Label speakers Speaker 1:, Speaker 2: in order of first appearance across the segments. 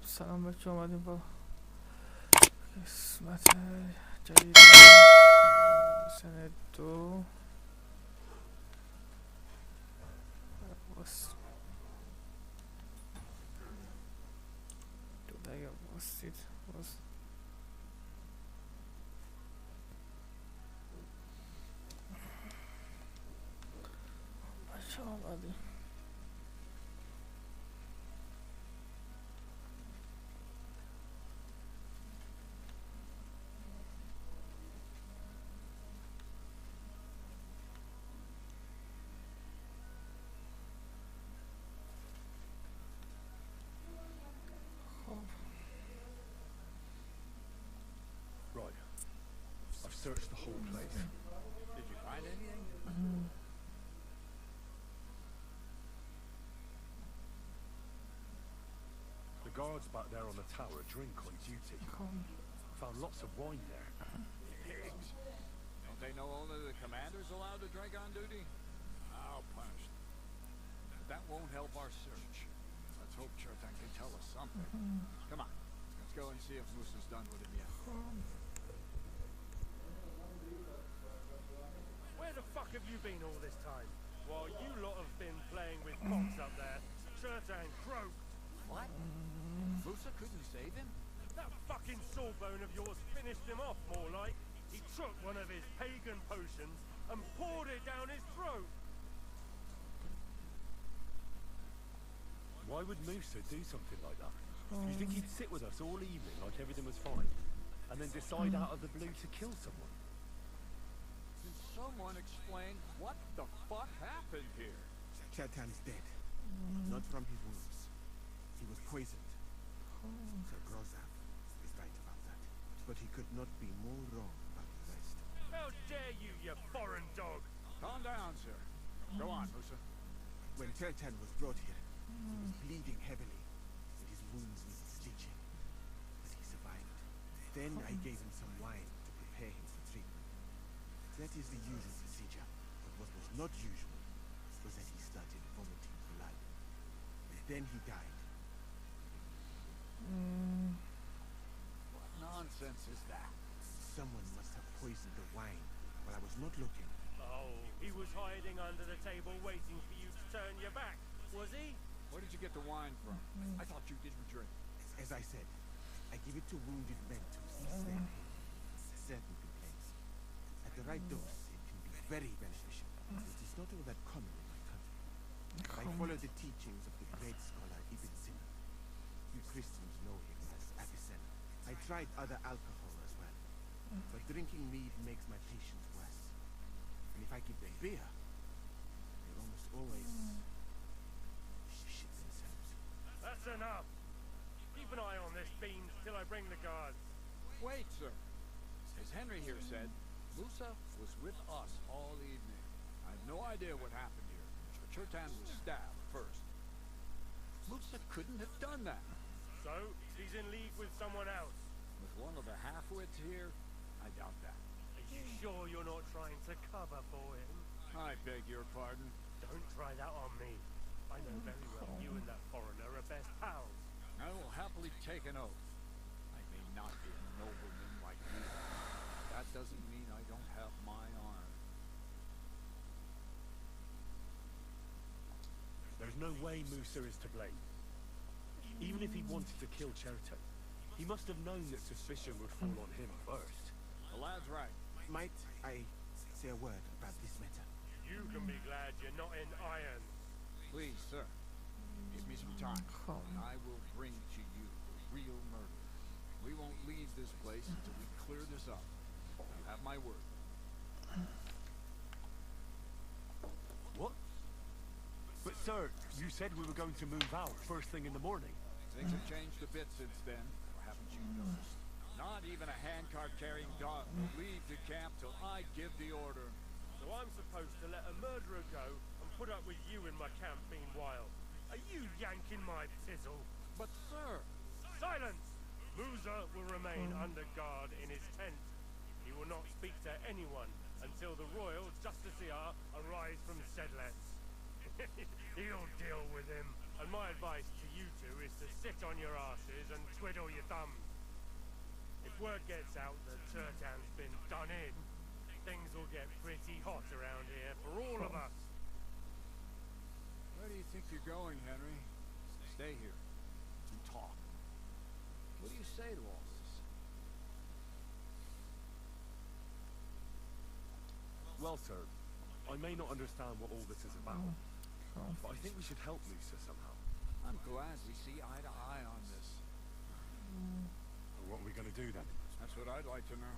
Speaker 1: سلام بچه، اومدیم با قسمت جدید سنه 2 دیگه باستید بچه آمدیم.
Speaker 2: Searched the whole place.
Speaker 3: Did you find anything?
Speaker 2: The guards back there on the tower drink on duty. Found lots of wine there.
Speaker 3: Pigs. Don't they know only the commander's allowed to drink on duty? I'll punish them. But that won't help our search. Let's hope Chertan can tell us something. Come on. Let's go and see if Moose is done with him yet.
Speaker 4: Where the fuck have you been all this time? While you lot have been playing with bombs up there, Chertan croaked.
Speaker 3: What? Musa couldn't save him?
Speaker 4: That fucking sawbone of yours finished him off, more like. He took one of his pagan potions and poured it down his throat.
Speaker 2: Why would Musa do something like that? You think he'd sit with us all evening like everything was fine, and then decide out of the blue to kill someone?
Speaker 3: Can someone explain what the fuck happened here?
Speaker 5: Chertan is dead. Not from his wounds. He was poisoned. Sir Grozaf is right about that. But he could not be more wrong about the rest.
Speaker 4: How dare you, you foreign dog!
Speaker 3: Calm down, sir. Go on, Musa.
Speaker 5: When Chertan was brought here, he was bleeding heavily, and his wounds needed stitching. But he survived. Then I gave him some wine to prepare him for treatment. That is the usual procedure. But what was not usual was that he started vomiting blood. And then he died.
Speaker 3: What nonsense is that?
Speaker 5: Someone must have poisoned the wine while I was not looking.
Speaker 4: Oh, he was hiding under the table waiting for you to turn your back, was he?
Speaker 3: Where did you get the wine from? I thought you didn't drink.
Speaker 5: As I said, I give it to wounded men to ease their pain. Certain complaints. At the right dose, it can be very beneficial. It is not all that common in my country. I follow the teachings of the great scholar Ibn Sina. You Christians know him as Avicenna. I tried other alcohol as well, but drinking mead makes my patients worse. And if I give them beer, they almost always shit themselves.
Speaker 4: That's enough! Keep an eye on this beans till I bring the guards.
Speaker 3: Wait, sir. As Henry here said, Musa was with us all evening. I have no idea what happened here, but Chertan was stabbed first. Musa couldn't have done that.
Speaker 4: So, he's in league with someone else.
Speaker 3: With one of the half-wits here, I doubt that.
Speaker 4: Are you sure you're not trying to cover for him?
Speaker 3: I beg your pardon.
Speaker 4: Don't try that on me. I know very well you and that foreigner are best pals.
Speaker 3: I will happily take an oath. I may not be a nobleman like you. That doesn't mean I don't have my arm.
Speaker 2: There's no way Musa is to blame. Even if he wanted to kill Chertan, he must have known that suspicion would fall on him first.
Speaker 3: The lad's right.
Speaker 5: Might I say a word about this matter?
Speaker 4: You can be glad you're not in irons.
Speaker 3: Please, sir. Give me some time, and I will bring to you the real murder. We won't leave this place until we clear this up. You have my word.
Speaker 2: What? But sir, you said we were going to move out first thing in the morning.
Speaker 3: Things have changed a bit since then, or haven't you noticed? Not even a handcart-carrying dog will leave the camp till I give the order.
Speaker 4: So I'm supposed to let a murderer go and put up with you in my camp being wild. Are you yanking my pizzle?
Speaker 3: But sir...
Speaker 4: Silence! Musa will remain under guard in his tent. He will not speak to anyone until the royal justiciar arrives from Sedlets. He'll deal with him. And my advice to you two is to sit on your asses and twiddle your thumbs. If word gets out that Turtan's been done in, things will get pretty hot around here for all of us.
Speaker 3: Where do you think you're going, Henry? Stay here. And talk. What do you say to all this?
Speaker 2: Well, sir, I may not understand what all this is about, but I think we should help Musa somehow.
Speaker 3: I'm glad we see eye to eye on this.
Speaker 2: Well, what are we going to do then?
Speaker 3: That's what I'd like to know.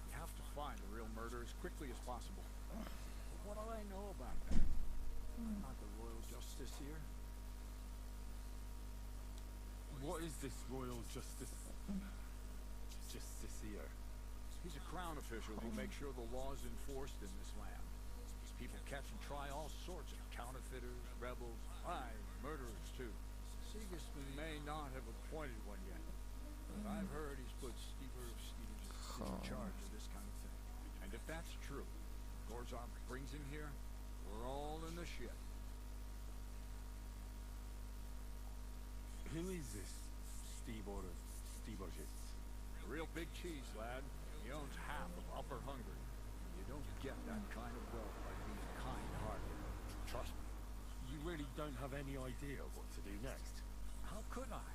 Speaker 3: We have to find the real murder as quickly as possible. But what do I know about that? I'm not the royal justice here.
Speaker 2: What is this royal justice here?
Speaker 3: He's a crown official who makes sure the law is enforced in this land. These people catch and try all sorts of counterfeiters, rebels, murderers too. Sigismund may not have appointed one yet, but I've heard he's put Stever of Stevenage in charge of this kind of thing. And if that's true, Gorzov brings him here, we're all in the shit.
Speaker 2: Who is this Stever of Stevenage?
Speaker 3: A real big cheese, lad. He owns half of Upper Hungary. You don't get that kind of wealth by being kind-hearted. Trust me.
Speaker 2: You really don't have any idea what to do next?
Speaker 3: How could I?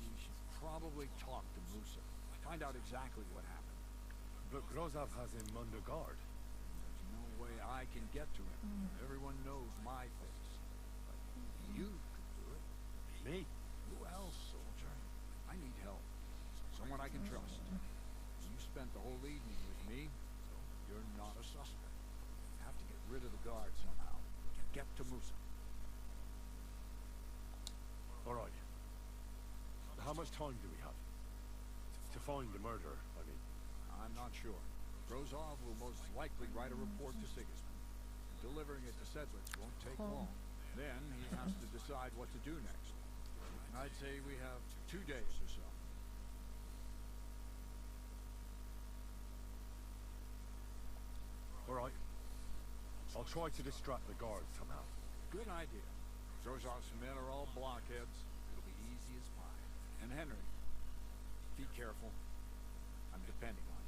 Speaker 3: We should probably talk to Musa. Find out exactly what happened.
Speaker 2: But Grozov has him under guard.
Speaker 3: There's no way I can get to him. Everyone knows my face. But you could do it.
Speaker 2: Me?
Speaker 3: Who else, soldier? I need help. Someone I can trust. You spent the whole evening with me, so you're not a suspect. You have to get rid of the guard somehow. Get to Musa.
Speaker 2: All right. How much time do we have? To find the murderer, I mean.
Speaker 3: I'm not sure. Grozov will most likely write a report to Sigismund. Delivering it to Sedlitz won't take long. Then he has to decide what to do next. I'd say we have 2 days or so.
Speaker 2: All right. I'll try to distract the guards somehow.
Speaker 3: Good idea. Grozov's men are all blockheads. It'll be easy as pie. And Henry, be careful. I'm depending on you.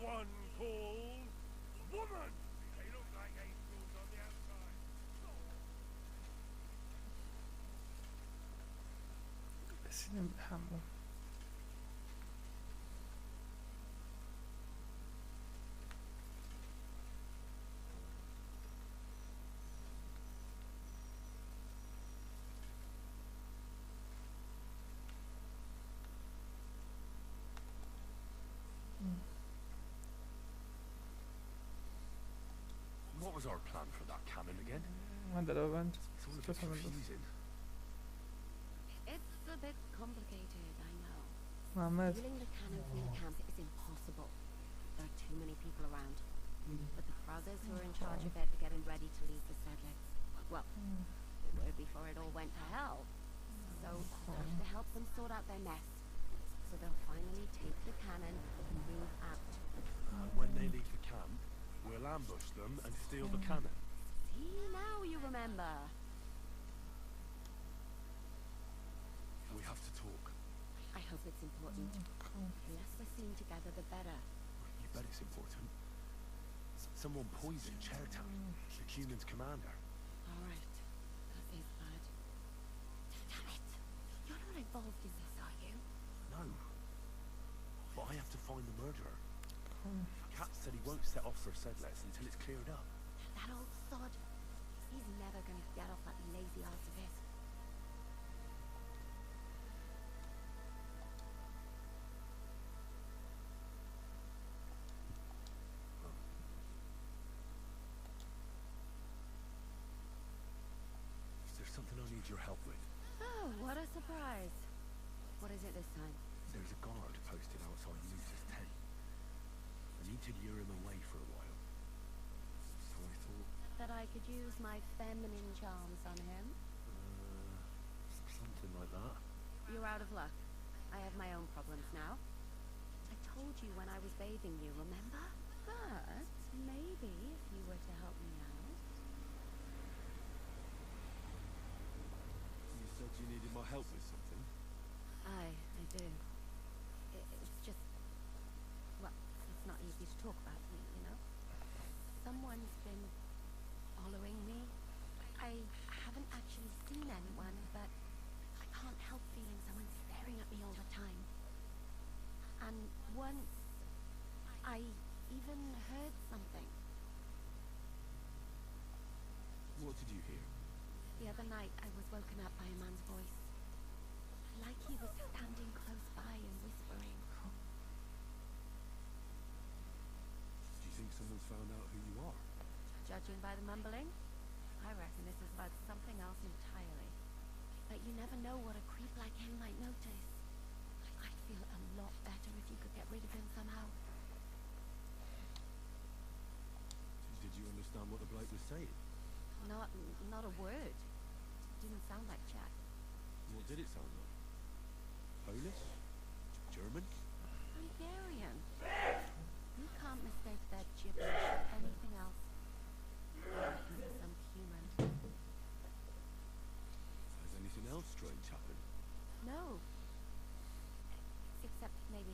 Speaker 4: One called woman. They look like angels on the outside.
Speaker 1: رسیدیم به همون.
Speaker 2: What was our plan for that cannon again?
Speaker 1: من در بند
Speaker 2: It's all a bit
Speaker 1: بفهمم دوست.
Speaker 2: confusing.
Speaker 6: It's a bit complicated, I know.
Speaker 1: محمد
Speaker 6: Stealing the cannon from the camp is impossible. There are too many people around. But the brothers who are in charge of it are getting ready to leave the settlers. Well, they were before it all went to hell. So I have to help them sort out their mess. So they'll finally take the cannon and move out.
Speaker 2: And when they leave the camp, we'll ambush them and steal the cannon.
Speaker 6: See, now you remember.
Speaker 2: We have to talk.
Speaker 6: I hope it's important. The less we're seen together, the better.
Speaker 2: You bet it's important. Someone poisoned Chertown, the humans' commander.
Speaker 6: All right. That is bad. Damn it. You're not involved in this, are you?
Speaker 2: No. But I have to find the murderer. Kat said he won't set off for settlers until it's cleared up.
Speaker 6: That old sod. He's never gonna get off that lazy ass of his.
Speaker 2: Is there something I need your help with?
Speaker 6: Oh, what a surprise. What is it this time?
Speaker 2: There's a guard posted outside Moose's tent. I need to lure him away for a while. So I thought,
Speaker 6: That I could use my feminine charms on him?
Speaker 2: something like that.
Speaker 6: You're out of luck. I have my own problems now. I told you when I was bathing you, remember? But maybe if you were to help me out.
Speaker 2: You said you needed my help with something.
Speaker 6: I do. It's just... Well, it's not easy to talk about me, you know? Someone's been following me. I haven't actually seen anyone, but I can't help feeling someone staring at me all the time. And once, I even heard something.
Speaker 2: What did you hear?
Speaker 6: The other night, I was woken up by a man's voice. Like he was standing close by and whispering.
Speaker 2: Do you think someone's found out who you are?
Speaker 6: Judging by the mumbling, I reckon this is about something else entirely. But you never know what a creep like him might notice. I'd feel a lot better if you could get rid of him somehow.
Speaker 2: Did you understand what the bloke was saying?
Speaker 6: Not a word. Didn't sound like Jack.
Speaker 2: What did it sound like? Polish? German?
Speaker 6: Hungarian. You can't mistake that gibberish for anything else. Some human.
Speaker 2: Has anything else strange happened?
Speaker 6: No. Except maybe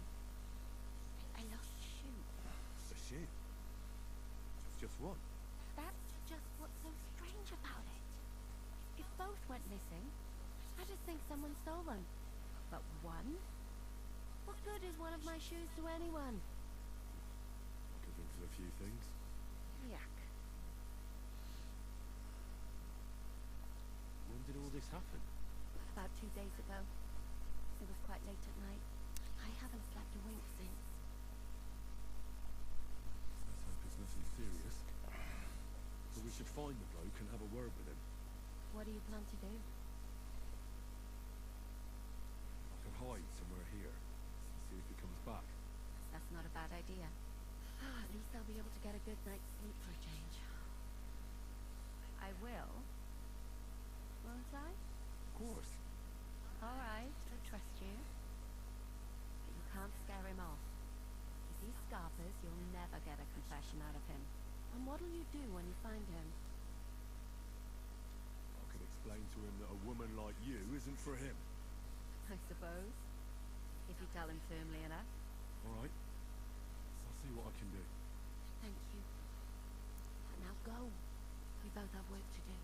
Speaker 6: I lost a shoe.
Speaker 2: A shoe? Just one?
Speaker 6: That's just what's so strange about it. If both went missing, I just think someone stole them. But one? What good is one of my shoes to anyone?
Speaker 2: I can think of a few things.
Speaker 6: Yuck.
Speaker 2: When did all this happen?
Speaker 6: About 2 days ago. It was quite late at night. I haven't slept a wink since.
Speaker 2: Let's hope it's nothing serious. But we should find the bloke and have a word with him.
Speaker 6: What do you plan to do?
Speaker 2: I could hide somewhere here. See if he comes back.
Speaker 6: That's not a bad idea. At least I'll be able to get a good night's sleep for a change. I will. Won't I?
Speaker 2: Of course.
Speaker 6: All right, I trust you. But you can't scare him off. If he's Scarpers, you'll never get a confession out of him. And what'll you do when you find him?
Speaker 2: I can explain to him that a woman like you isn't for him.
Speaker 6: I suppose. If you tell him firmly enough.
Speaker 2: All right. I'll see what I can do.
Speaker 6: Thank you. But now go. We both have work to do.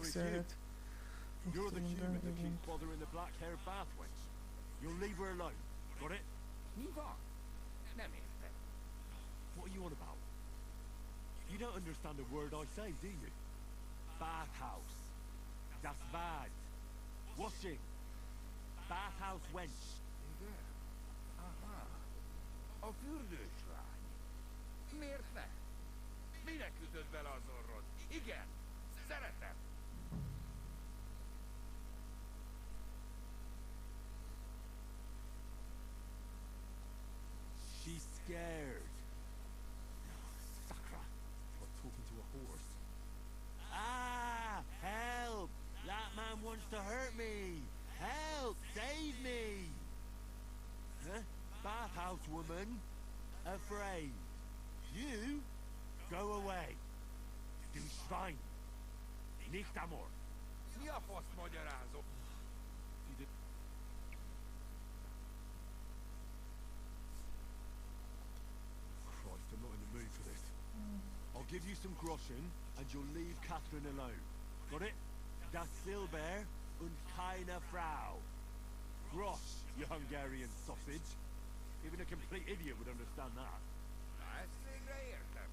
Speaker 2: So it's you.
Speaker 1: yükselt.
Speaker 2: You're the
Speaker 1: Muhtemelen
Speaker 2: human that
Speaker 1: event.
Speaker 2: keeps bothering the black-haired bath wench. You'll leave her alone. Got it?
Speaker 3: Niva. Nem értem.
Speaker 2: What are you on about? You don't understand a word I say, do you? Bathhouse. Das Bad. Washing. Bathhouse wench.
Speaker 3: Igen? Aha. A fürdőslány. Miért ne? Minek ütöd bele az orrod? Igen, szeretem.
Speaker 2: She's scared. Sakra. Like talking to a horse. Ah! Help! That man wants to hurt me! Help! Save me! Huh? Bathhouse woman? Afraid. You? Go away. Du Schwein. Nicht amor.
Speaker 3: Mi a fasz magyarázok?
Speaker 2: Christ, I'm not in the mood for this. I'll give you some groschen, and you'll leave Catherine alone. Got it? Das Silber und keine Frau. Grosch, you Hungarian sausage. Even a complete idiot would understand that.
Speaker 3: Na, ezt végre értem.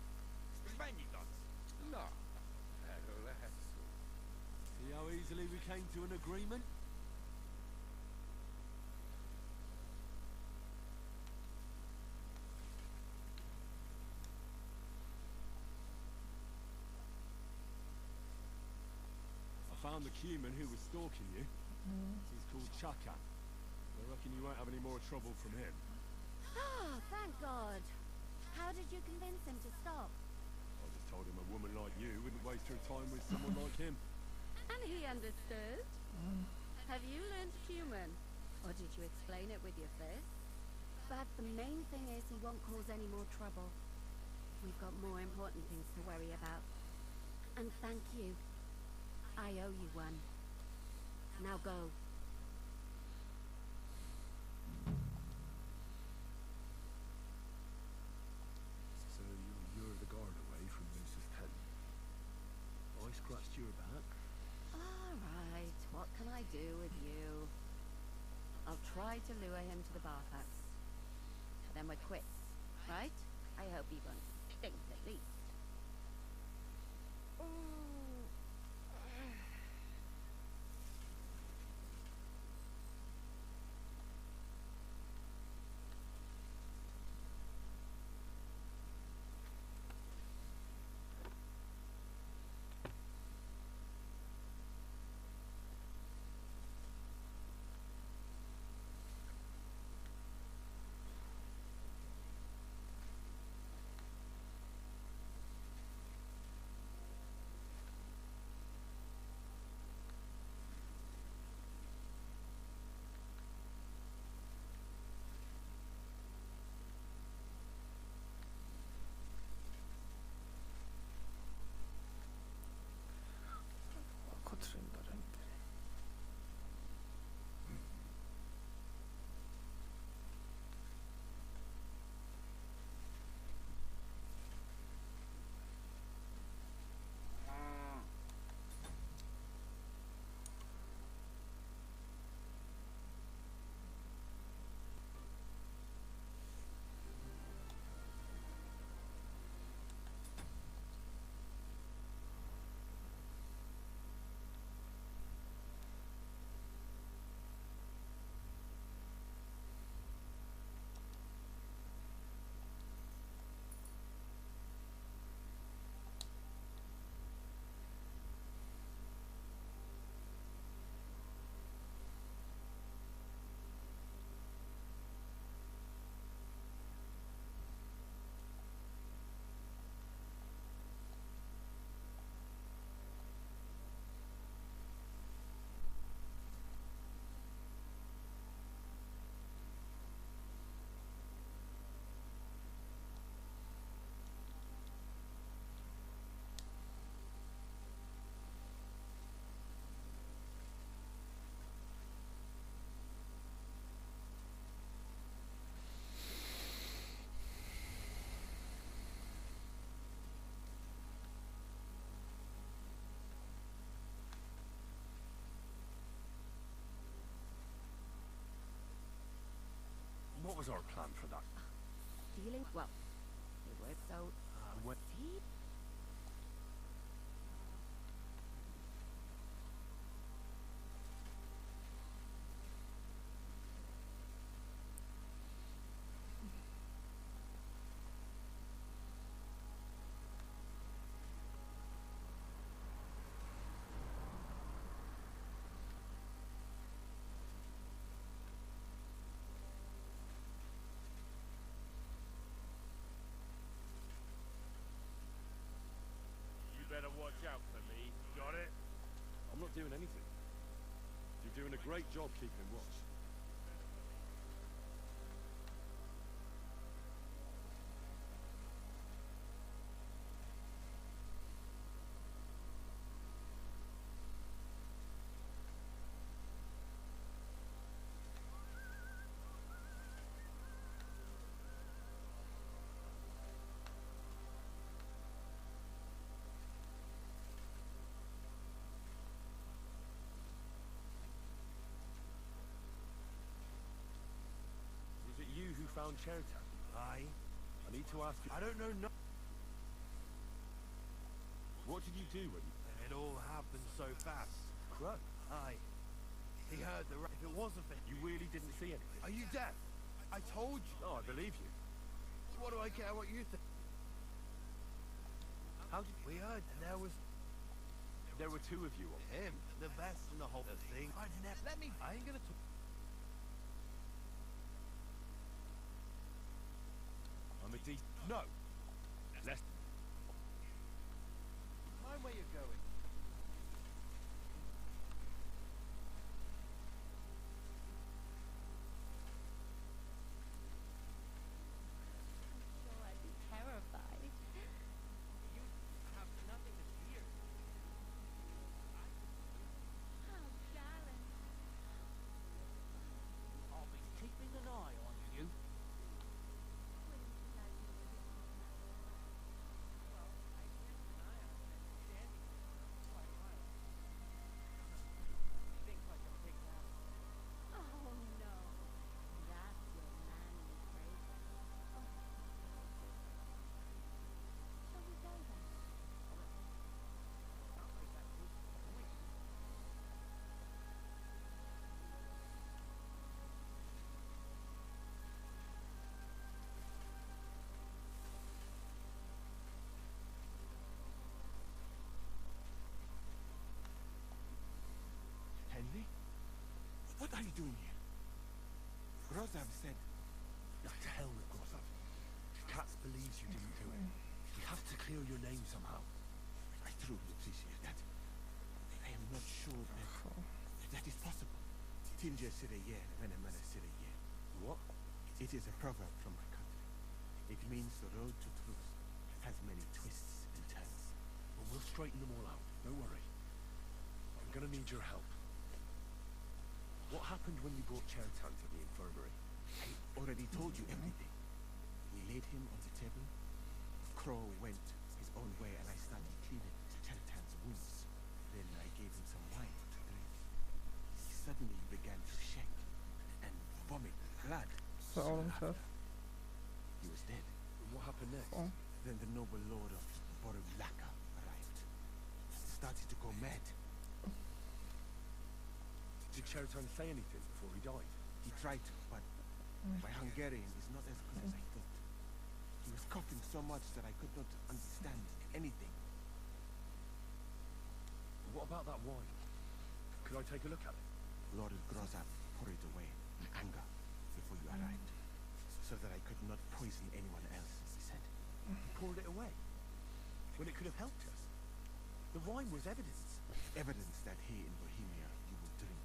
Speaker 3: És mennyit adsz? Na, erről lehet szó.
Speaker 2: See how easily we came to an agreement? I found the human who was stalking you. He's called Chaka. I reckon you won't have any more trouble from him.
Speaker 6: Ah, thank God. How did you convince him to stop?
Speaker 2: I just told him a woman like you wouldn't waste her time with someone like him.
Speaker 6: And he understood? Have you learned human? Or did you explain it with your fist? But the main thing is he won't cause any more trouble. We've got more important things to worry about. And thank you. I owe you one. Now go.
Speaker 2: So you're the guard away from Moose's tent. I scratched your back.
Speaker 6: All right, what can I do with you? I'll try to lure him to the bathhouse. Then we're quits, right? I hope he won't stink at least.
Speaker 2: was our plan for that?
Speaker 6: Dealing well. It works out.
Speaker 2: What?
Speaker 6: See?
Speaker 4: You better watch out for me. Got it?
Speaker 2: I'm not doing anything. You're doing a great job keeping watch. Was it you who found Chertan?
Speaker 5: Aye.
Speaker 2: I need to ask you.
Speaker 5: I don't know no.
Speaker 2: What did you do when you...
Speaker 5: It all happened so fast.
Speaker 2: Crow?
Speaker 5: Aye. He heard the. If it wasn't for him,
Speaker 2: You really didn't see anything?
Speaker 5: are you deaf? I told you.
Speaker 2: No, I believe you.
Speaker 5: What do I care what you think?
Speaker 2: How did...
Speaker 5: We heard, and there was
Speaker 2: There were two of you on.
Speaker 5: him, the best in the whole thing. I'd never. Let me. I ain't gonna talk.
Speaker 2: I'm a D... No! Less...
Speaker 5: Mind where you're going.
Speaker 6: Sure, I'd be terrified.
Speaker 5: You have nothing to fear.
Speaker 6: Oh, darling.
Speaker 5: I'll be keeping an eye on you.
Speaker 6: Wouldn't you like me to be?
Speaker 5: Well, I kept an eye on him, standing there quite a while. He thinks like a big house.
Speaker 6: Oh, no. That's your manly trait. Oh. Shall we go then?
Speaker 5: Not like that was the point. Henry? What are you doing here? Grozav said...
Speaker 2: To hell with Grozov. Katz believes you didn't do it. We have to clear your name somehow.
Speaker 5: I truly appreciate that. I am not sure that is possible. Tinja Sireye, Venemana Sireye.
Speaker 2: What?
Speaker 5: It is a proverb from my country. It means the road to truth has many twists and turns.
Speaker 2: Well, we'll straighten them all out. Don't worry. I'm gonna need your help. What happened when you brought Chertan to the infirmary?
Speaker 5: I already told you everything. We laid him on the table. Crow went his own way and I started cleaning Chertan's wounds. Then I gave him some wine to drink. He suddenly began to shake and vomit blood.
Speaker 1: So oğlum sor.
Speaker 5: He was dead.
Speaker 2: And what happened next?
Speaker 1: Oh.
Speaker 5: Then the noble lord of Borulaka arrived. Started to go mad.
Speaker 2: Did Chertan say anything before he died?
Speaker 5: He tried to, but my Hungarian is not as good as I thought. He was coughing so much that I could not understand anything.
Speaker 2: What about that wine? Could I take a look at it?
Speaker 5: Lord Grozav poured it away in anger before you arrived, so that I could not poison anyone else, he said.
Speaker 2: He poured it away. When it could have helped us. The wine was evidence.
Speaker 5: Evidence that here in Bohemia you will drink,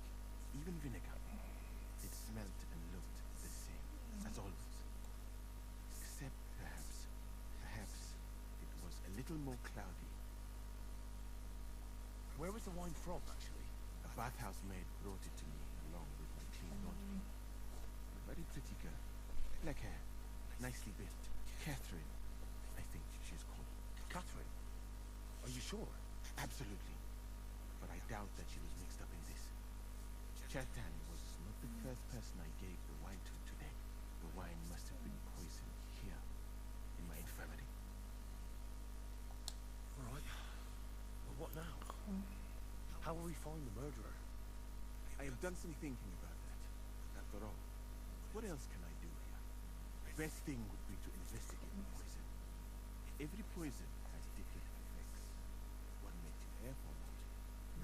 Speaker 5: even vinegar. It smelt and looked the same as always. Except perhaps it was a little more cloudy.
Speaker 2: Where was the wine from, actually?
Speaker 5: A bathhouse maid brought it to me along with my clean laundry. A very pretty girl. Black hair, nicely built. Catherine, I think she's called.
Speaker 2: Catherine? Are you sure?
Speaker 5: Absolutely. But I doubt that she was mixed up in this. Chertan was not the first person I gave the wine to today. The wine must have been poisoned here, in my infirmary.
Speaker 7: Right. Well, what now? How will we find the murderer?
Speaker 5: I have done some thinking about that. After all, what else can I do here? The best thing would be to investigate the poison. Every poison has different effects. One makes your hair fall out.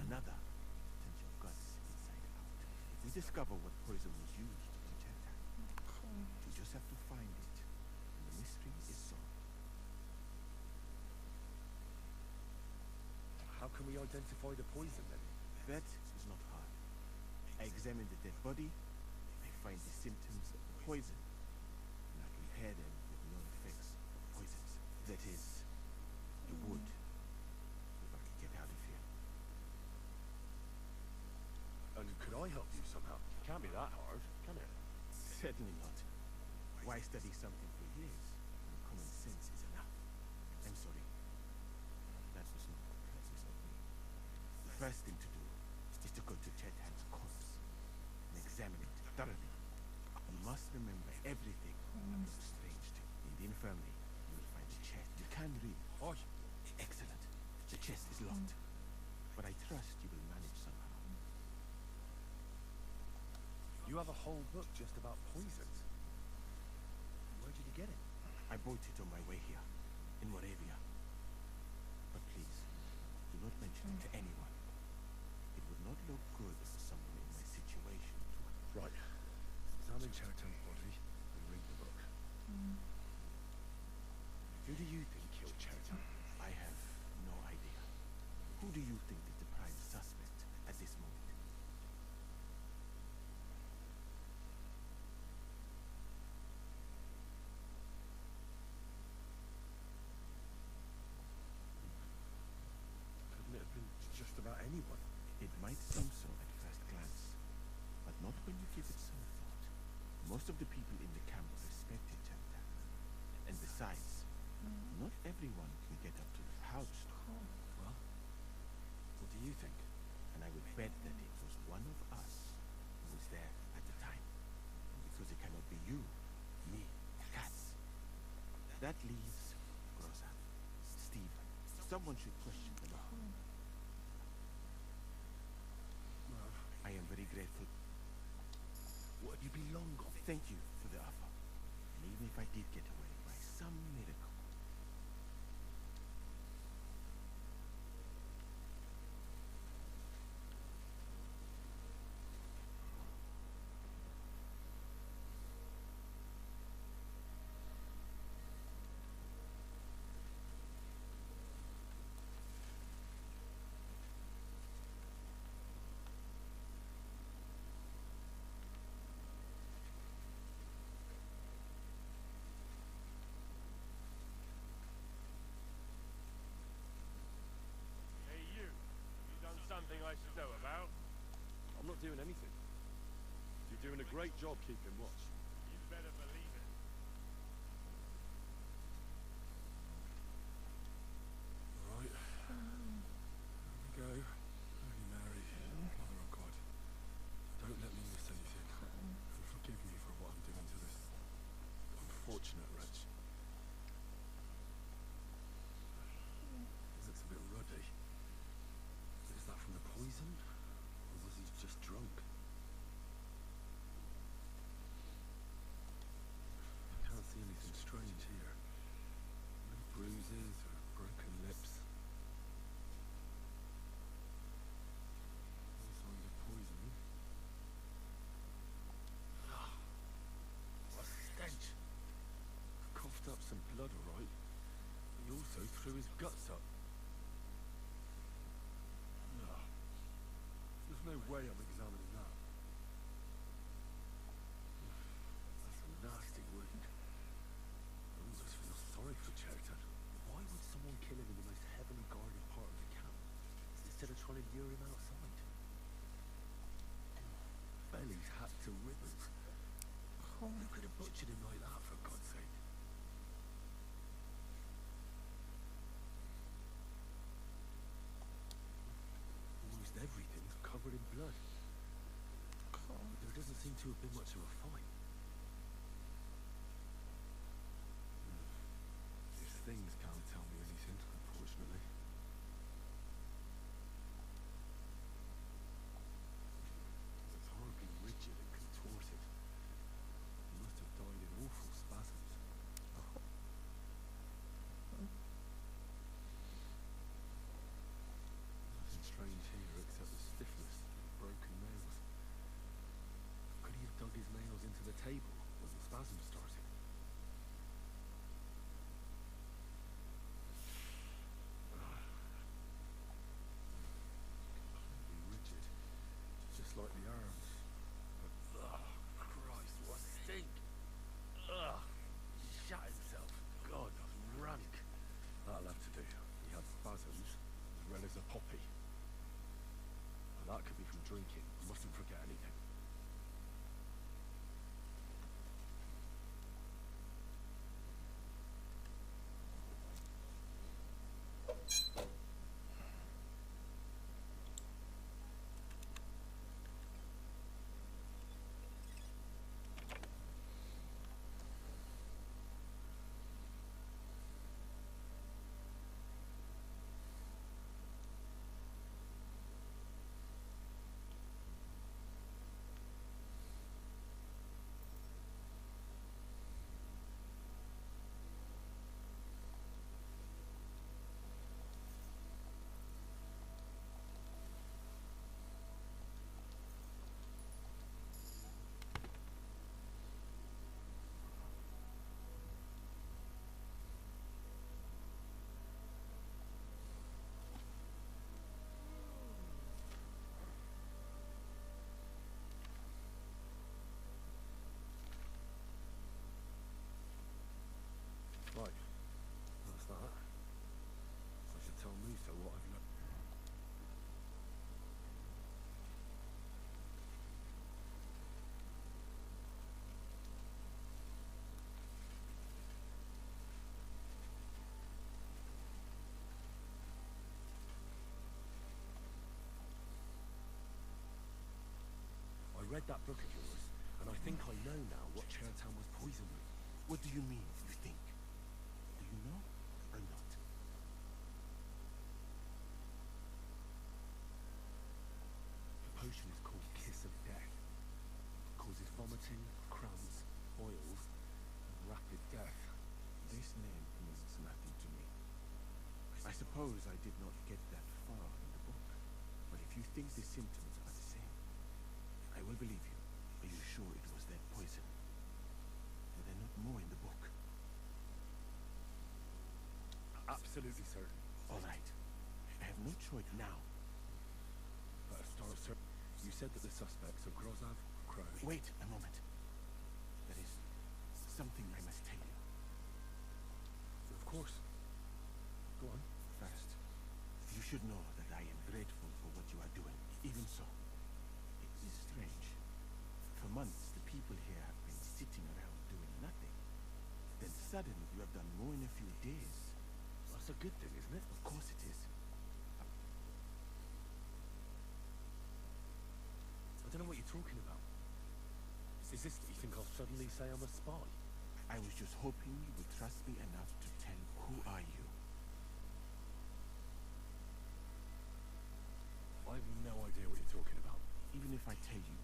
Speaker 5: Another turns your guts inside out. If we discover what poison was used to kill Chetan, we just have to find it, and the mystery is solved.
Speaker 7: How can we identify the poison then?
Speaker 5: That is not hard. I examine the dead body, I find the symptoms of the poison, and I compare them with known effects of poisons. That is, I would, if I could get out of here.
Speaker 7: And could I help you somehow? Can't be that hard, can it?
Speaker 5: Certainly not. Why study something for years when common sense is enough? I'm sorry. That was not me. The first thing to do is to go to Chetan's corpse and examine it thoroughly. You must remember everything that looks strange to you. In the infirmary, you will find the chest. You can read.
Speaker 7: Oh,
Speaker 5: Excellent. The chest is locked. But I trust you will manage somehow.
Speaker 7: you have a whole book just about poisons. Where did you get it?
Speaker 5: I bought it on my way here, in Moravia. But please, do not mention it to anyone. It would not look good for someone in my situation to...
Speaker 7: Right. Examine Cherton's body and read the book. Who do you think killed Cherton?
Speaker 5: I have no idea. Who do you think is the prime suspect at this moment?
Speaker 7: Couldn't it have been just about anyone?
Speaker 5: It might seem so at first glance, but not when you give it some thought. Most of the people in the camp respected Chapter. And besides, not everyone can get up to the house.
Speaker 7: Well, what do you think?
Speaker 5: And I would bet that it was one of us who was there at the time. Because it cannot be you, me, Katz. That leaves Rosa, Stephen. Someone should question them all.
Speaker 7: Well,
Speaker 5: I am very grateful.
Speaker 7: what have you been long gone?
Speaker 5: Thank you for the offer. And even if I did get away by some miracle,
Speaker 4: Hey, you done something I should know about?
Speaker 7: I'm not doing anything. You're doing a great job keeping watch.
Speaker 4: You better believe it.
Speaker 7: Right. Here we go. Holy Mary, Mother of God. Don't let me miss anything. And forgive me for what I'm doing to this unfortunate wretch. He looks a bit ruddy. Is that from the poison? Or was he just drunk? I can't see anything strange here. No bruises or broken lips. No signs of poisoning. What a stench! I coughed up some blood, alright. He also threw his guts up. No. There's no way I'm examining that. That's a nasty wound. I almost feel sorry for Cherton. Why would someone kill him in the most heavily guarded part of the camp, instead of trying to lure him outside? Belly's hacked to ribbons. Who could have butchered him like that, for God's sake? Almost everything's covered in blood. But there doesn't seem to have been much of a fight. strange here except the stiffness and broken nails. Could he have dug his nails into the table when the spasm started? Completely rigid, just like the arms. But, Christ, what a stink! Ugh! He shot himself. God, that's rank. That'll have to do. He had spasms, as well as a poppy. Well, that could be from drinking. Mustn't forget anything. Right, that's that. I should tell Musa what I've learned. I read that book of yours, and I think I know now what Chertown was poisoned with.
Speaker 5: What do you mean, you think? Do you know or not?
Speaker 7: The potion is called Kiss of Death. It causes vomiting, cramps, boils, and rapid death.
Speaker 5: This name means nothing to me. I suppose I did not get that far in the book. But if you think the symptoms are the same, I will believe you. Are you sure it was that poison? Were there not more in the book?
Speaker 7: Absolutely certain.
Speaker 5: All right. I have no choice now.
Speaker 7: Better start, sir. You said that the suspects are Grozav, Crow.
Speaker 5: Wait a moment. There is something I must tell you.
Speaker 7: Of course. Go on.
Speaker 5: First, you should know that I am grateful for what you are doing. Even so, it is strange. For months, the people here have been sitting around doing nothing. Then suddenly you have done more in a few days.
Speaker 7: That's a good thing, isn't it?
Speaker 5: Of course it is.
Speaker 7: I don't know what you're talking about. Is this that you think I'll suddenly say I'm a spy?
Speaker 5: I was just hoping you would trust me enough to tell who are you.
Speaker 7: I have no idea what you're talking about.
Speaker 5: Even if I tell you,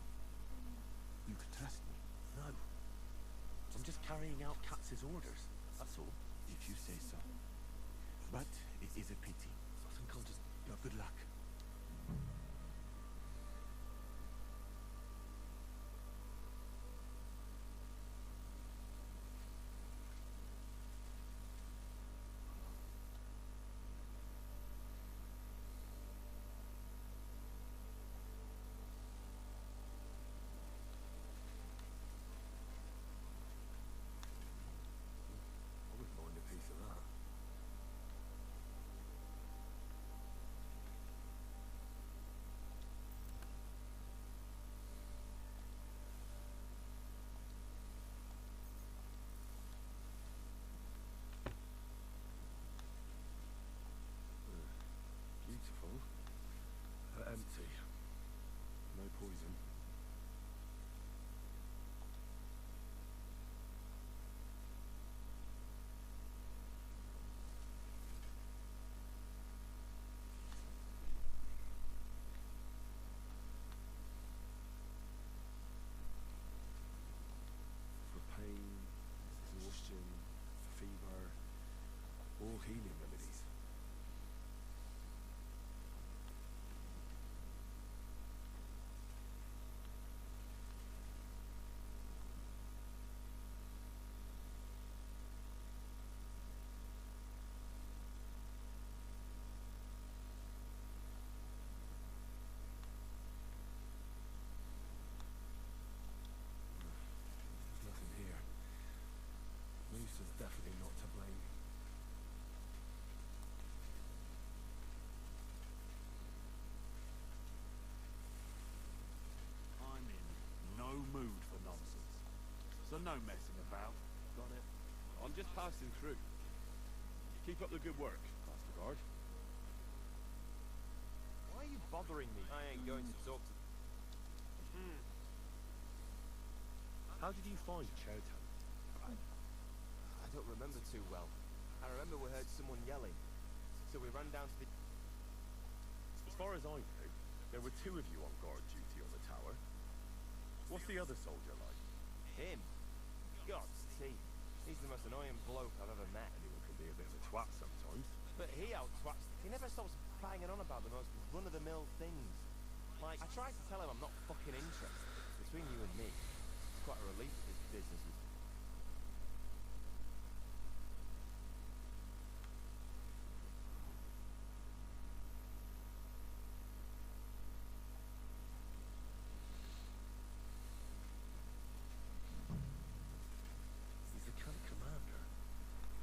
Speaker 5: you could trust me.
Speaker 7: No. I'm just carrying out Katz's orders. That's all.
Speaker 5: If you say so. But it is a pity.
Speaker 7: I think I'll just...
Speaker 5: Good luck.
Speaker 7: I wouldn't mind a piece of that.
Speaker 3: no messing about.
Speaker 2: Got it. I'm just passing through. Keep up the good work, Master Guard.
Speaker 8: Why are you bothering me? I ain't going to talk to...
Speaker 2: How did you find Chowtown?
Speaker 8: I don't remember too well. I remember we heard someone yelling, so we ran down to the...
Speaker 2: As far as I know, there were 2 of you on guard duty on the tower. What's the other soldier like?
Speaker 8: Him? God's teeth. He's the most annoying bloke I've ever met.
Speaker 2: Anyone can be a bit of a twat sometimes.
Speaker 8: But he out-twats. He never stops banging on about the most run-of-the-mill things. Like, I tried to tell him I'm not fucking interested. Between you and me, it's quite a relief that this business is...
Speaker 2: He's the camp commander.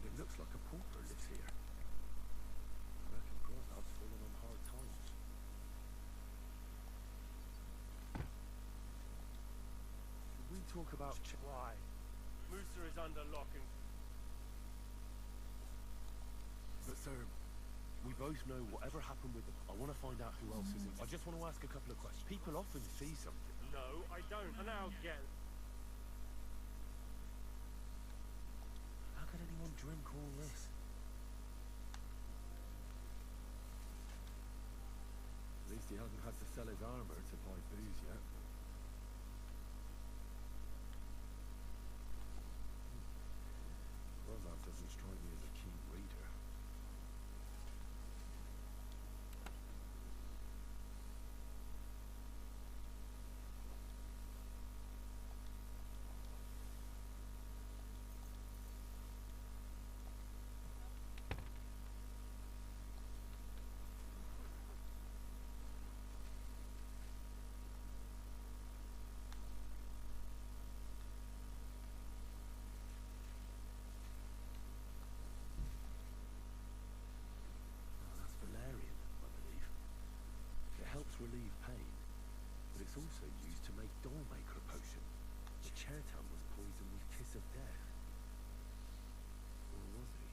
Speaker 2: It looks like a pauper lives here. I reckon Grozov's fallen on hard times. Should we talk about...
Speaker 4: Why? Musa is under lock and...
Speaker 2: But sir, we both know whatever happened with them. I want to find out who else is in... I just want to ask a couple of questions. People often see something.
Speaker 4: No, I don't. And I'll get...
Speaker 2: How could anyone drink all this? At least he hasn't had to sell his armor to buy booze yet. Grozov doesn't strike me as a keen reader. That's valerian, I believe. It helps relieve pain, but it's also used to make dollmaker potion. The Chertan was poisoned with kiss of death. Or was he?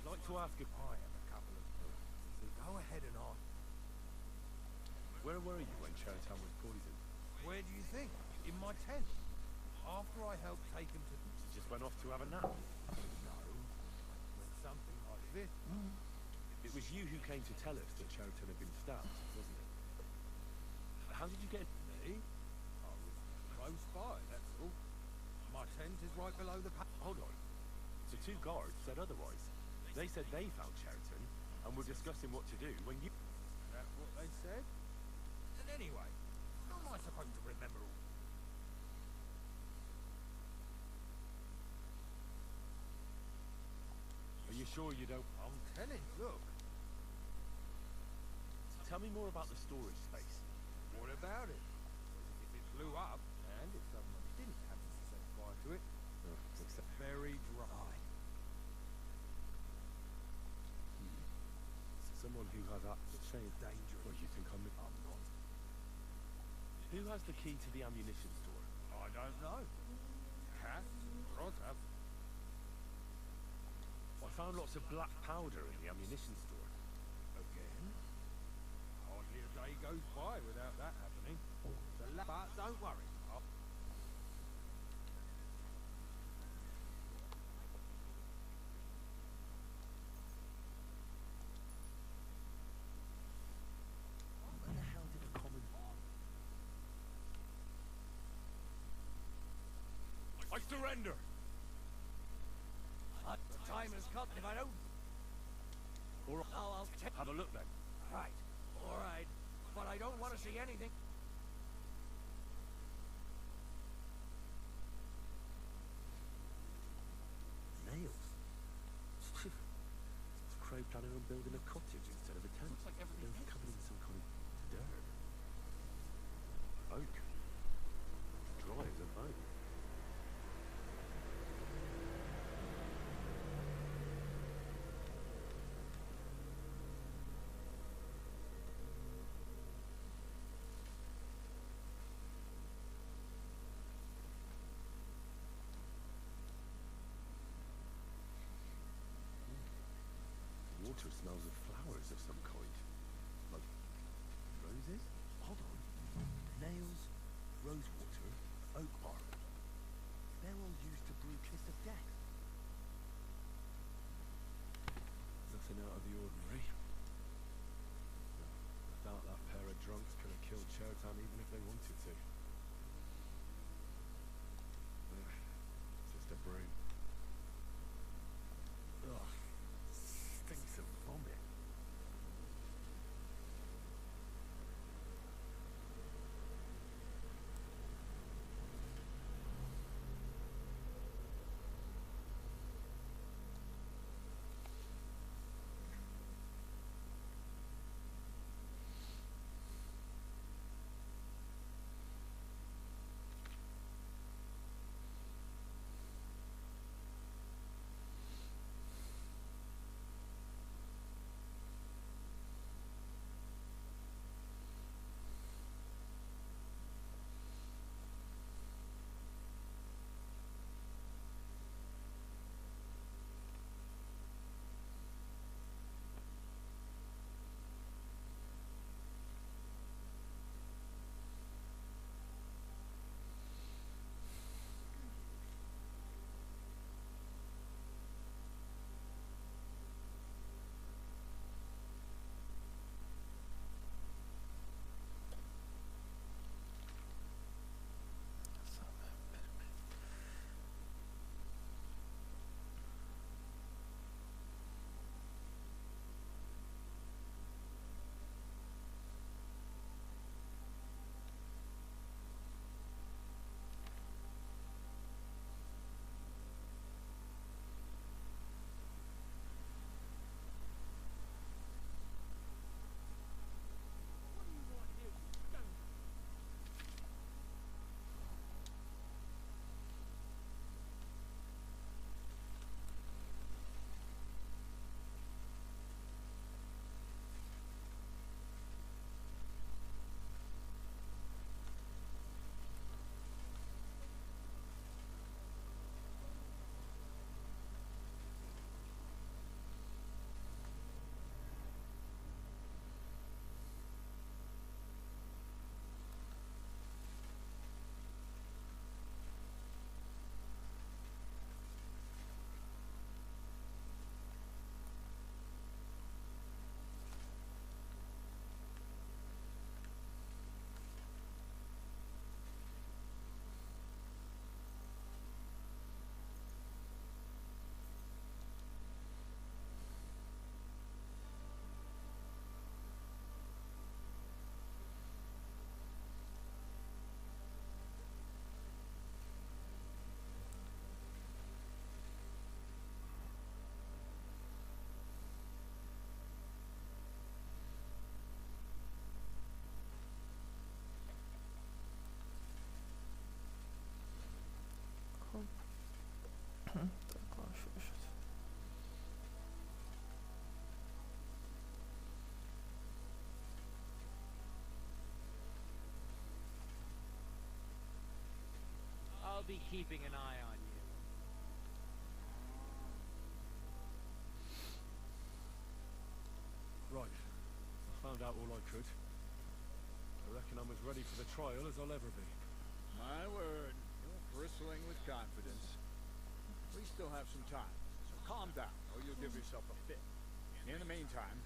Speaker 2: I'd like to ask if I have a couple of thoughts. So go ahead and ask. Where were you when Chertan was poisoned?
Speaker 5: Where do you think? In my tent. After I helped take him to...
Speaker 2: You just went off to have a nap.
Speaker 5: No. When something like this...
Speaker 2: It was you who came to tell us that Chertan had been stabbed, wasn't it? How did you get...
Speaker 5: Me? I was close by, that's all. My tent is right below the...
Speaker 2: Hold on. The 2 guards said otherwise. They said they found Chertan and were discussing what to do when you...
Speaker 5: That's what they said? And anyway, how am I supposed to remember all...
Speaker 2: Are you sure you don't...
Speaker 5: I'm telling, look.
Speaker 2: Tell me more about the storage space.
Speaker 5: What about it? If it blew up, and if someone didn't happen to set fire to it,
Speaker 2: Except...
Speaker 5: very dry.
Speaker 2: Someone who has access.
Speaker 5: Saying dangerous.
Speaker 2: Well, you think I'm not. Who has the key to the ammunition store?
Speaker 5: I don't know. Cat,
Speaker 3: Front have.
Speaker 4: I found lots of black powder in the ammunition store.
Speaker 3: Again? Hardly a day goes by without that happening. But don't worry.
Speaker 4: Where the hell did a common...
Speaker 2: I surrender!
Speaker 8: The time has come. If I don't...
Speaker 4: Or
Speaker 8: I'll take...
Speaker 4: have a look then.
Speaker 8: Right. All right. But I don't want to see anything.
Speaker 4: Nails? Crow planning on building a cottage instead of a tent.
Speaker 8: Looks like everything
Speaker 4: They're
Speaker 8: is.
Speaker 4: covered in some kind of dirt. Oak. Dry as a bone. Water smells of flowers of some kind. Like roses?
Speaker 8: Hold on. Nails, rosewater, oak bark. They're all used to brew kiss of death.
Speaker 7: Nothing out of the ordinary. I doubt that pair of drunks could have killed Chertan even if they wanted to. Just a broom.
Speaker 4: Ugh. Stinks of vomit.
Speaker 8: I'll be keeping an eye on you.
Speaker 7: find out all I could. I reckon I'm as ready for the trial as I'll ever be.
Speaker 3: My word, you're bristling with confidence. We still have some time, so calm down, or you'll give yourself a fit. In the meantime,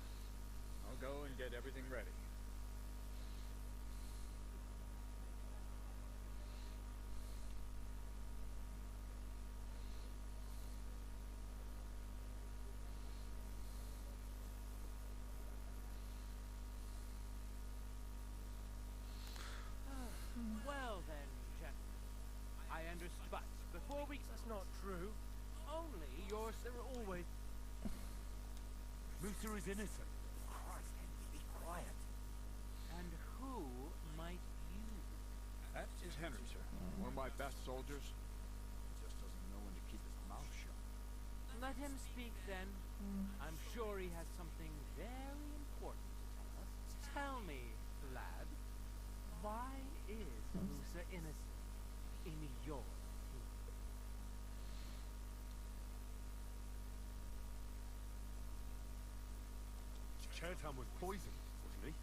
Speaker 3: I'll go and get everything ready.
Speaker 8: Well then, gentlemen, I understand. But before we...
Speaker 4: That's not true.
Speaker 8: Only yours... There are always...
Speaker 2: Musa is innocent.
Speaker 5: Christ, Henry, be quiet.
Speaker 8: And who might you...
Speaker 3: That is Henry, sir. One of my best soldiers. He just doesn't know when to keep his mouth shut.
Speaker 8: Let him speak then. I'm sure he has something very important to tell us. Tell me, lad, why is Musa innocent in your opinion?
Speaker 2: Chertan was poisoned, wasn't he?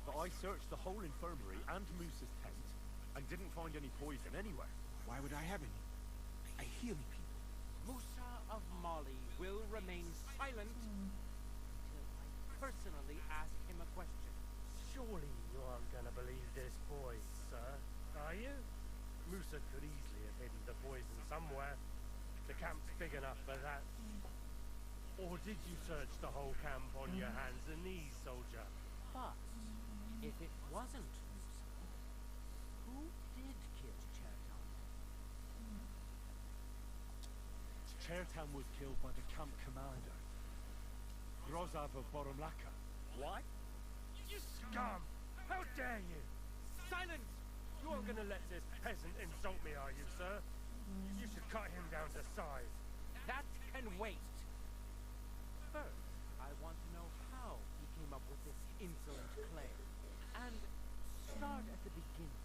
Speaker 2: But I searched the whole infirmary and Musa's tent and didn't find any poison anywhere.
Speaker 5: Why would I have any? I heal people.
Speaker 8: Musa of Mali will remain silent until I personally ask him a question.
Speaker 4: Surely you aren't gonna believe this boy, sir, are you? Musa could easily have hidden the poison somewhere. The camp's big enough for that. Or did you search the whole camp on your hands and knees, soldier?
Speaker 8: But if it wasn't Musa, who did kill Chertan?
Speaker 2: Chertan was killed by the camp commander, Grozav of Boromlaka.
Speaker 3: What?
Speaker 4: You scum! How dare you! Silence! You aren't gonna let this peasant insult me, are you, sir? You should cut him down to size.
Speaker 8: That can wait. First, I want to know how he came up with this insolent claim. And start at the beginning.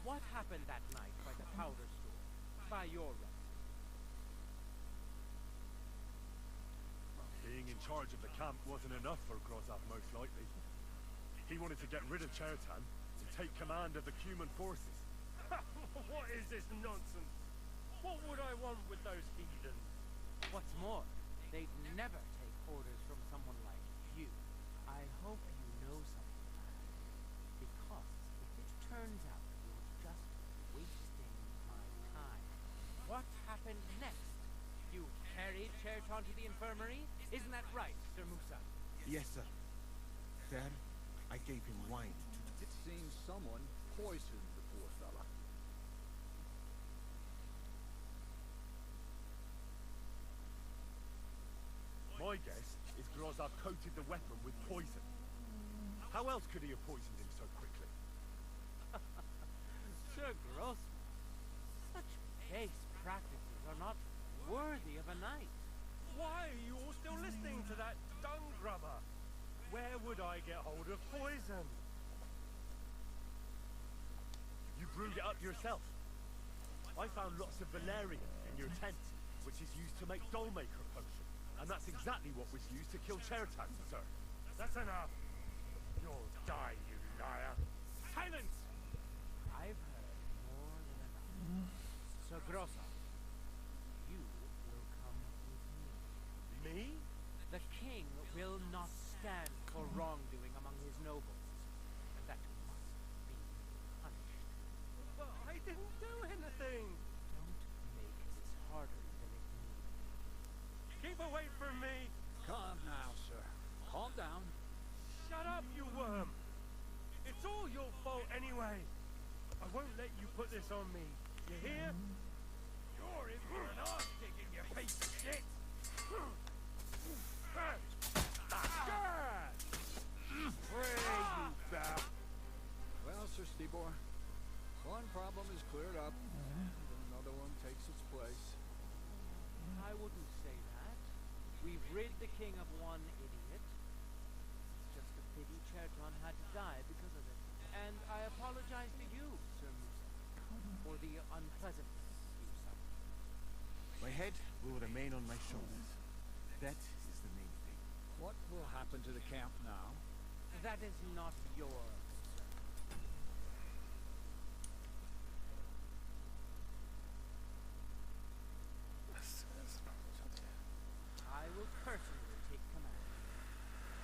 Speaker 8: What happened that night by the powder store? By your recipe?
Speaker 2: Being in charge of the camp wasn't enough for Grozav, most likely. He wanted to get rid of Chertan and take command of the Cuman forces.
Speaker 4: What is this nonsense? What would I want with those heathens?
Speaker 8: What's more, they'd never take orders from someone like you. I hope you know something about it. Because if it turns out you're just wasting my time. What happened next? You carried Chertan to the infirmary? Isn't that right, Sir Musa?
Speaker 5: Yes, sir. There, I gave him wine to...
Speaker 3: It seems someone poisoned the poor fella.
Speaker 2: My guess is Grozav coated the weapon with poison. How else could he have poisoned him so quickly?
Speaker 8: Sir Grossman, such base practices are not worthy of a knight.
Speaker 4: Why are you all still listening to that dung grubber? Where would I get hold of poison?
Speaker 2: You brewed it up yourself. I found lots of valerian in your tent, which is used to make dollmaker potion. And that's exactly what was used to kill Chertan, sir.
Speaker 4: That's enough. You'll die, you liar.
Speaker 8: Silence! I've heard more than enough. Sir Grossman, you will come with me.
Speaker 4: Me?
Speaker 8: The king will not stand for wrongdoing among his nobles. That must be punished.
Speaker 4: But I didn't do anything.
Speaker 8: Don't make this harder than it needs.
Speaker 4: Keep away from me.
Speaker 3: Calm now, sir. Calm down.
Speaker 4: Shut up, you worm. It's all your fault anyway. I won't let you put this on me. You hear? You're in for an arse-kicking, you piece of shit.
Speaker 3: Pray you bow. Well, Sir Stibor, one problem is cleared up, and another one takes its place.
Speaker 8: I wouldn't say that. We've rid the king of one idiot. It's just a pity Chertan had to die because of it. And I apologize to you, Sir Musa, for the unpleasantness you suffered.
Speaker 5: My head will remain on my shoulders. That is the main thing.
Speaker 3: What will happen to the camp now?
Speaker 8: That is not your concern. I will personally take command.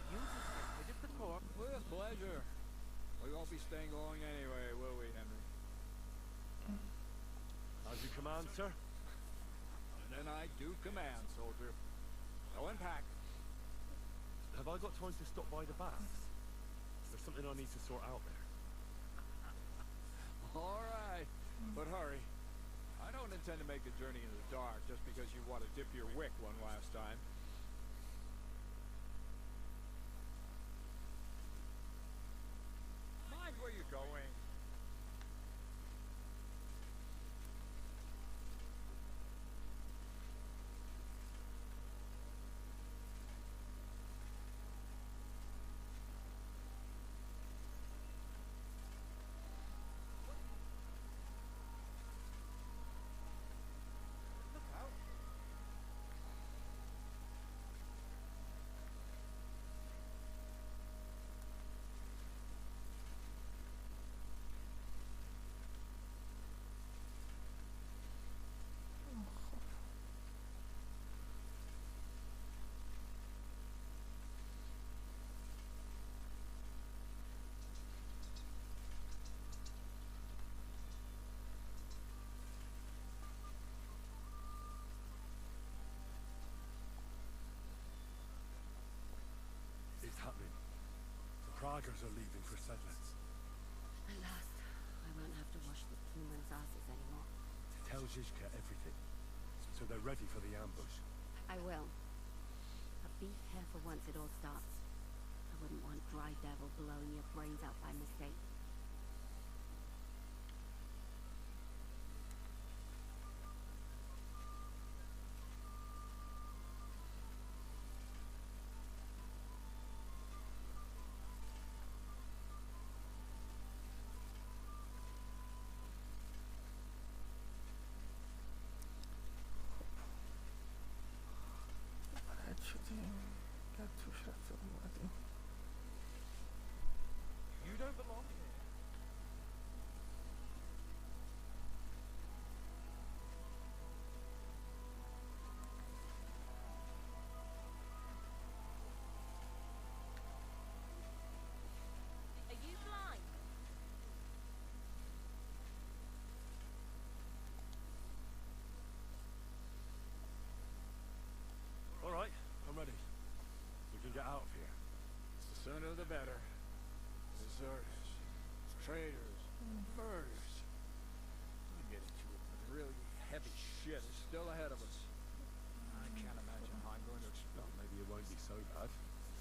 Speaker 8: You just get rid of the corpse.
Speaker 3: With pleasure. We won't be staying long anyway, will we, Henry?
Speaker 4: As you command, sir.
Speaker 3: Then I do command, soldier. Go and pack.
Speaker 4: Have I got time to stop by the baths? There's something I need to sort out there.
Speaker 3: All right, but hurry. I don't intend to make the journey in the dark just because you want to dip your wick one last time. Mind where you're going.
Speaker 4: It's happening. The Praggers are leaving for Sedlitz.
Speaker 6: At last, I won't have to wash the humans' asses anymore.
Speaker 4: Tell Zizka everything, so they're ready for the ambush.
Speaker 6: I will. But be careful once it all starts. I wouldn't want Dry Devil blowing your brains out by mistake.
Speaker 4: You don't belong here.
Speaker 6: Are you blind?
Speaker 4: All right, I'm ready. We can get out of here.
Speaker 3: The sooner the better. Deserters, traitors, murders. We're getting to it, but the really heavy shit is still ahead of us. I can't imagine how I'm going to
Speaker 4: Well, maybe it won't be so bad.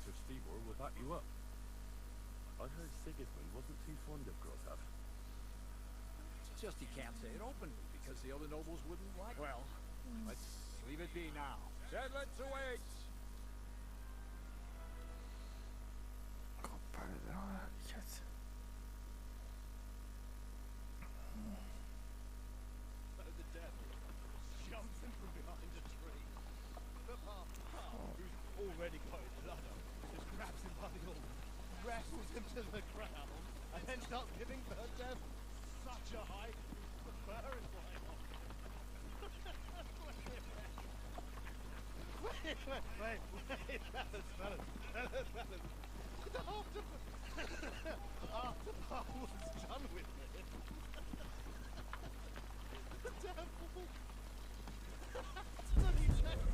Speaker 4: Sir Stibor will back you up. I heard Sigismund wasn't too fond of Grotav.
Speaker 3: It's just he can't say it openly because the other nobles wouldn't like it. Well, let's leave it be now. Sedlitz awaits!
Speaker 2: The devil jumps in from behind a tree. The who's already got his ladder, just grabs him by the arm, wrestles him to the ground, and then starts giving the devil such a hike. The fur is flying off. Wait, fellas. After Paul was done with it, the devil. Bloody devil.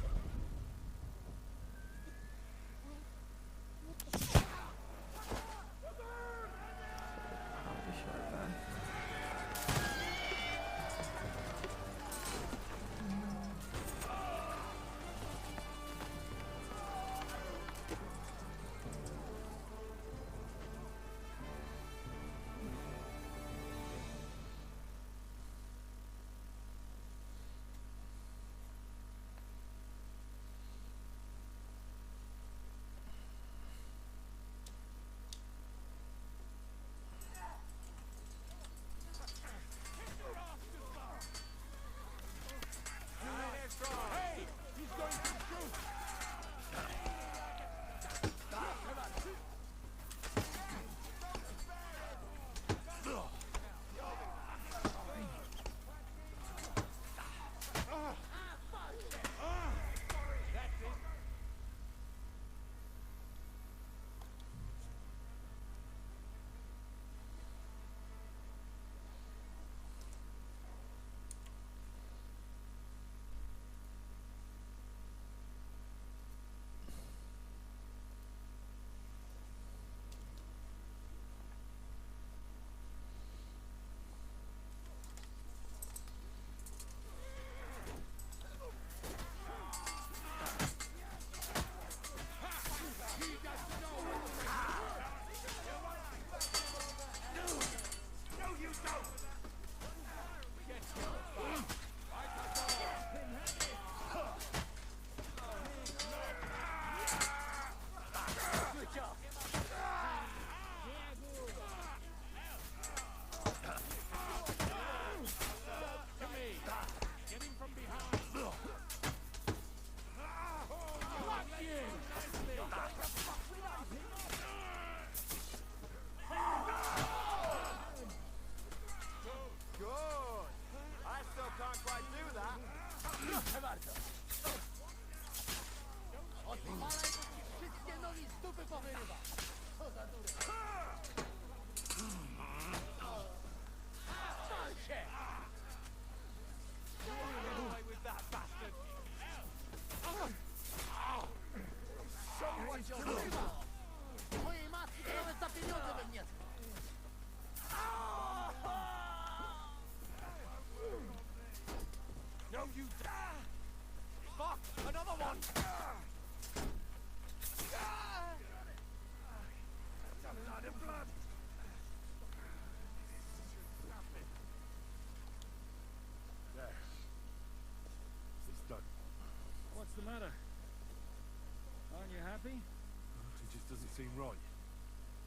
Speaker 7: seem right?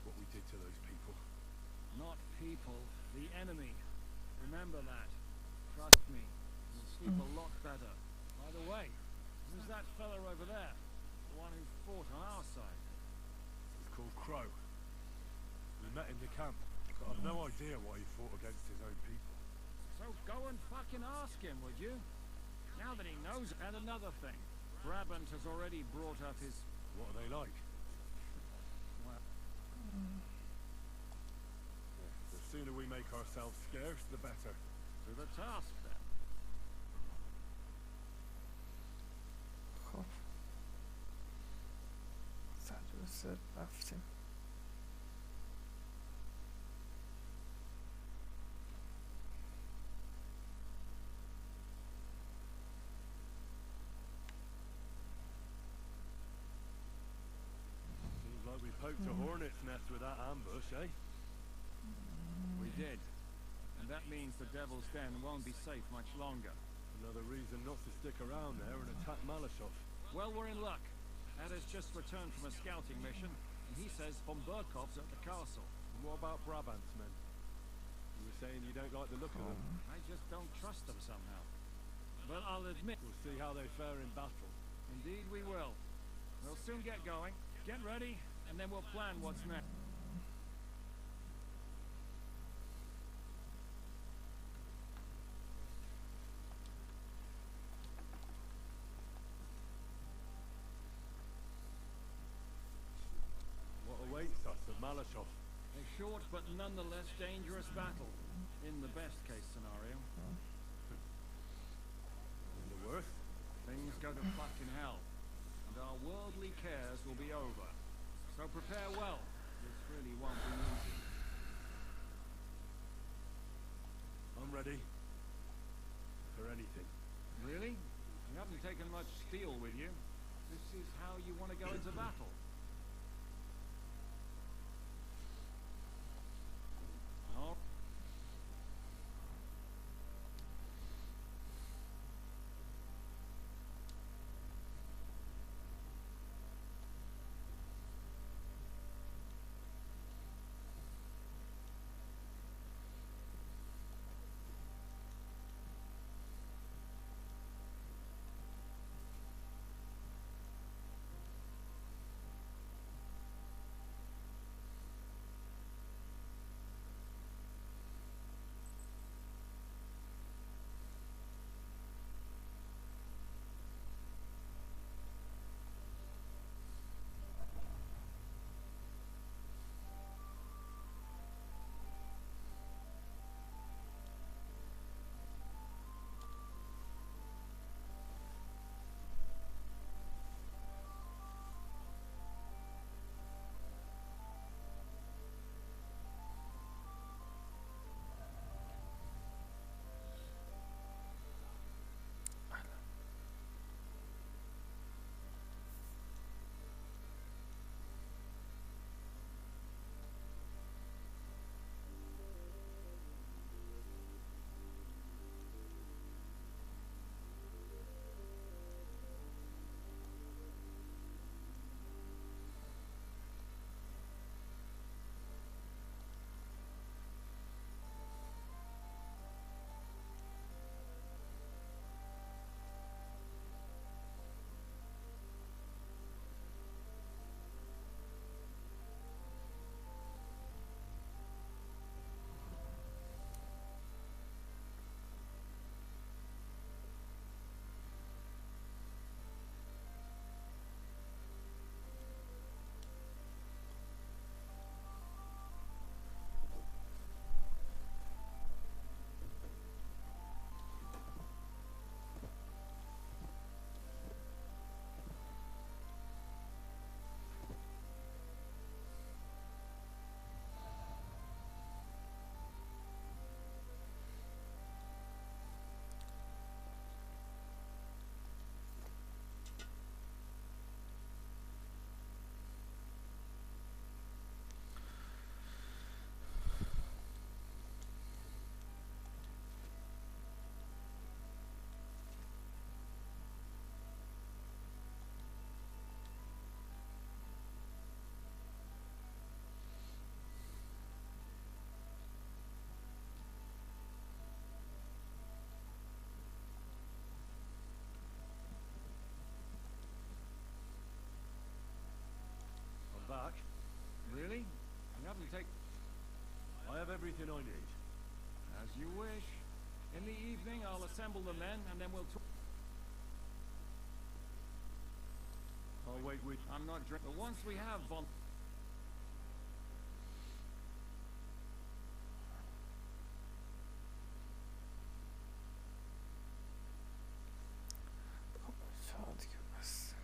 Speaker 7: What we did to those people.
Speaker 3: Not people, the enemy. Remember that. Trust me, you'll sleep a lot better. By the way, who's that fella over there? The one who fought on our side?
Speaker 7: He's called Crow. We met in the camp, but I've no idea why he fought against his own people.
Speaker 3: So go and fucking ask him, would you? Now that he knows. And another thing, Brabant has already brought up his...
Speaker 7: What are they like?
Speaker 3: Well,
Speaker 7: The sooner we make ourselves scarce, the better.
Speaker 3: to the task then.
Speaker 1: خب تدرس رفتیم.
Speaker 7: Seems like we poked a hornet's nest with that ambush, eh?
Speaker 3: We did. And that means the Devil's Den won't be safe much longer.
Speaker 7: Another reason not to stick around there and attack Malashov.
Speaker 3: Well, we're in luck. Ada's just returned from a scouting mission, and he says von Burkov's at the castle.
Speaker 7: And what about Brabant's men? You were saying you don't like the look of them.
Speaker 3: I just don't trust them somehow. But I'll admit...
Speaker 7: We'll see how they fare in battle.
Speaker 3: Indeed we will. We'll soon get going. Get ready, and then we'll plan what's next.
Speaker 7: What awaits us at Malashov?
Speaker 3: A short but nonetheless dangerous battle. In the best case scenario.
Speaker 7: And the worst?
Speaker 3: Things go to fucking hell. And our worldly cares will be over. So prepare well. This really won't be easy.
Speaker 7: I'm ready. For anything.
Speaker 3: Really? You haven't taken much steel with you. This is how you want to go into battle. Oh.
Speaker 2: have everything I need.
Speaker 3: As you wish. In the evening, I'll assemble the men, and then we'll talk.
Speaker 2: I'll wait with...
Speaker 3: I'm not drink. But once we have Von...
Speaker 1: چقدر دیگه بس.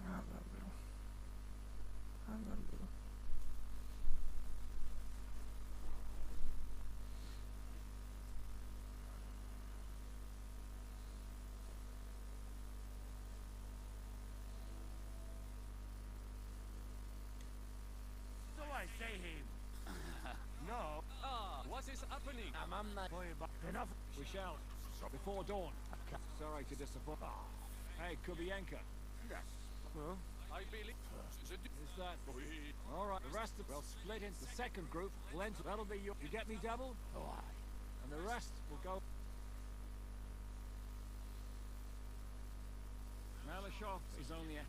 Speaker 1: همون برو. همون برو.
Speaker 2: So I say him. No.
Speaker 3: Ah, what is happening?
Speaker 2: I'm not... Enough.
Speaker 3: We shall. Before dawn. Sorry to disappoint. Hey, Kubienka.
Speaker 2: Yes. Huh?
Speaker 3: I believe... Is that... All right, the rest of... We'll split into the second group. We'll enter... That'll be your... You get me, Devil?
Speaker 2: Oh, aye.
Speaker 3: And the rest will go... Malashov is only a...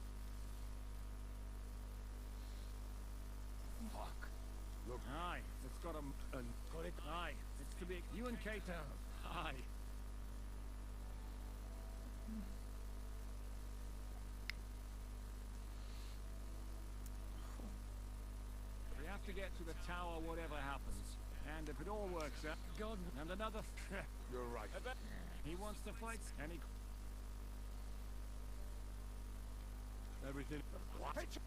Speaker 2: Fuck. Look.
Speaker 3: Aye, it's got a...
Speaker 2: And got it.
Speaker 3: Aye, it's to be... You and Kate... Aye. We have to get to the tower whatever happens. And if it all works out... God... And another...
Speaker 2: You're right.
Speaker 3: He wants to fight, and he...
Speaker 2: Everything... What?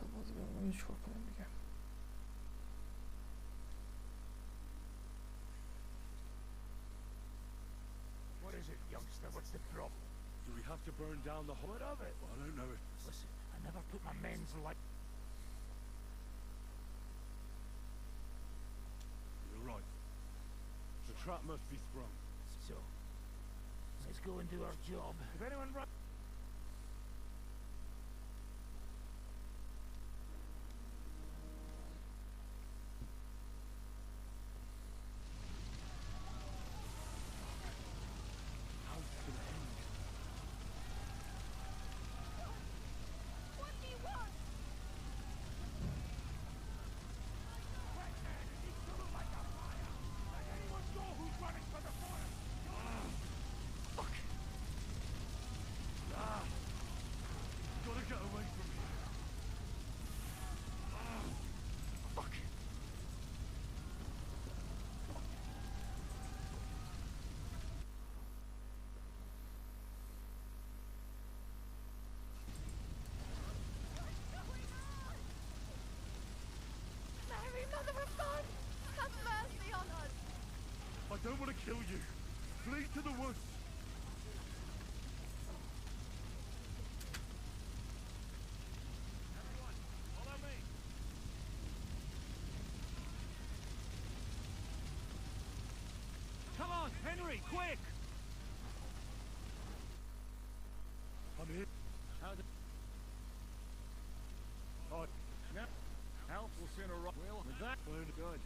Speaker 1: خب بازی بمونیم چیکار کنیم دیگه.
Speaker 2: What is it, youngster? What's the problem? Do we have to burn down the whole of it? I don't know. Listen, I never put my men's life... You're right. The trap must be sprung. So, let's go and do our job. If anyone run... How's it gonna end?
Speaker 6: What do you want?
Speaker 2: Gotta get away from here. Fuck.
Speaker 6: Mary, Mother of God, have mercy on us.
Speaker 2: I don't want to kill you. Flee to the woods.
Speaker 3: Everyone, follow me. Come on, Henry, quick!
Speaker 2: I'm here.
Speaker 3: How do...
Speaker 2: Oh,
Speaker 3: No. Help will soon arrive. Will, with that, good.